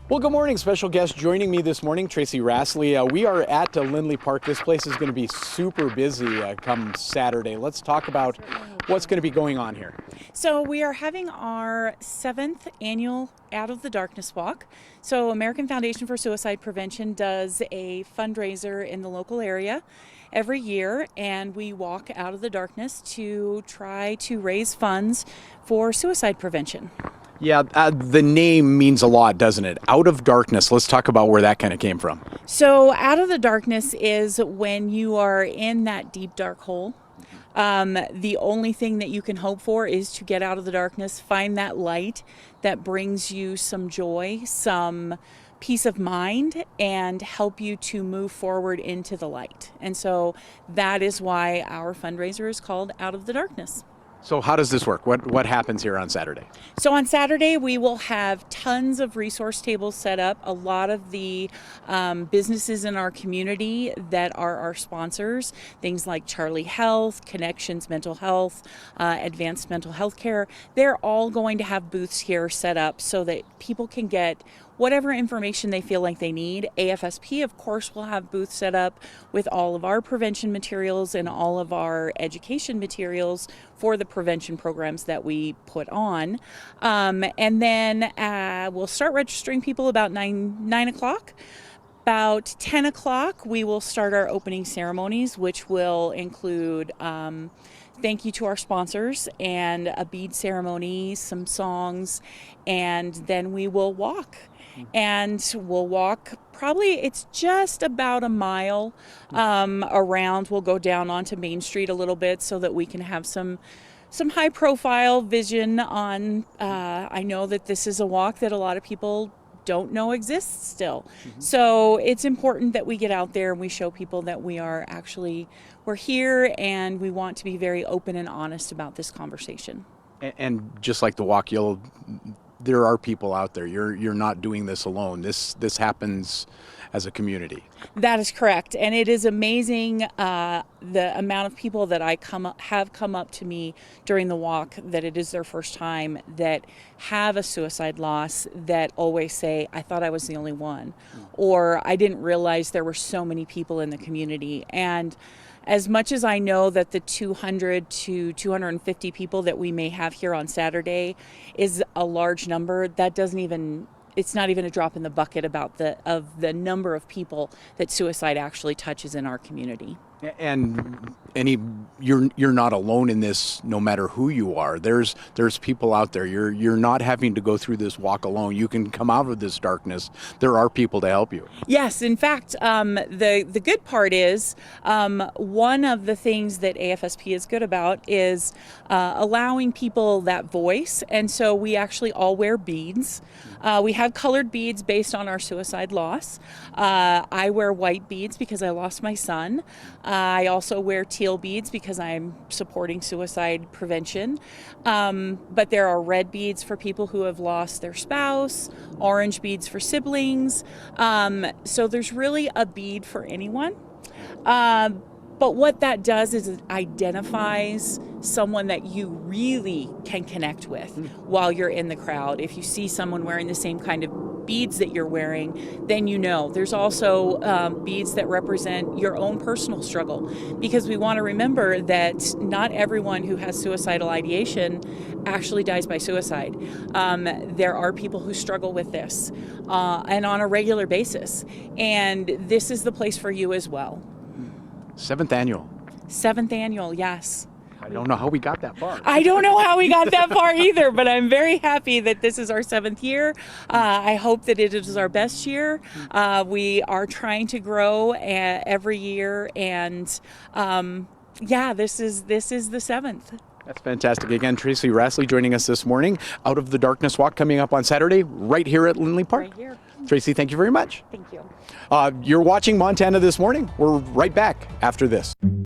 Well, good morning. Special guest joining me this morning, Tracy Rassley. We are at Lindley Park. This place is going to be super busy come Saturday. Let's talk about what's going to be going on here. So we are having our 7th annual Out of the Darkness Walk. So American Foundation for Suicide Prevention does a fundraiser in the local area every year, and we walk out of the darkness to try to raise funds for suicide prevention. Yeah, the name means a lot, doesn't it? Out of darkness. Let's talk about where that kind of came from. So out of the darkness is when you are in that deep, dark hole. The only thing that you can hope for is to get out of the darkness, find that light that brings you some joy, some peace of mind, and help you to move forward into the light. And so that is why our fundraiser is called Out of the Darkness. So how does this work? What happens here on Saturday? So on Saturday, we will have tons of resource tables set up. A lot of the businesses in our community that are our sponsors, things like Charlie Health, Connections Mental Health, Advanced Mental Health Care, they're all going to have booths here set up so that people can get whatever information they feel like they need. AFSP, of course, will have booths set up with all of our prevention materials and all of our education materials for the prevention programs that we put on. And then we'll start registering people about 9 o'clock. About 10 o'clock, we will start our opening ceremonies, which will include thank you to our sponsors and a bead ceremony, some songs, and then we will walk. And we'll walk, probably it's just about a mile around. We'll go down onto Main Street a little bit so that we can have some high profile vision on, I know that this is a walk that a lot of people don't know exists still. So it's important that we get out there and we show people that we're here and we want to be very open and honest about this conversation. And just like the walk, there are people out there. You're not doing this alone. This happens as a community. That is correct, and it is amazing the amount of people that have come up to me during the walk that it is their first time, that have a suicide loss, that always say, "I thought I was the only one," or "I didn't realize there were so many people in the community." And as much as I know that the 200 to 250 people that we may have here on Saturday is a large number, it's not even a drop in the bucket about the number of people that suicide actually touches in our community. And you're not alone in this, no matter who you are. There's people out there. You're not having to go through this walk alone. You can come out of this darkness. There are people to help you. Yes, in fact, the good part is one of the things that AFSP is good about is allowing people that voice, and so we actually all wear beads. We have colored beads based on our suicide loss. I wear white beads because I lost my son. I also wear teal beads because I'm supporting suicide prevention. But there are red beads for people who have lost their spouse, orange beads for siblings. So there's really a bead for anyone. But what that does is it identifies someone that you really can connect with while you're in the crowd. If you see someone wearing the same kind of beads that you're wearing, then you know. There's also beads that represent your own personal struggle, because we want to remember that not everyone who has suicidal ideation actually dies by suicide. There are people who struggle with this and on a regular basis, and this is the place for you as well. 7th annual. 7th annual, yes. I don't know how we got that far. I don't know how we got that far either, but I'm very happy that this is our 7th year. I hope that it is our best year. We are trying to grow every year, and this is the 7th. That's fantastic. Again, Tracy Rassley joining us this morning. Out of the Darkness Walk coming up on Saturday, right here at Lindley Park. Right here. Tracy, thank you very much. Thank you. You're watching Montana This Morning. We're right back after this.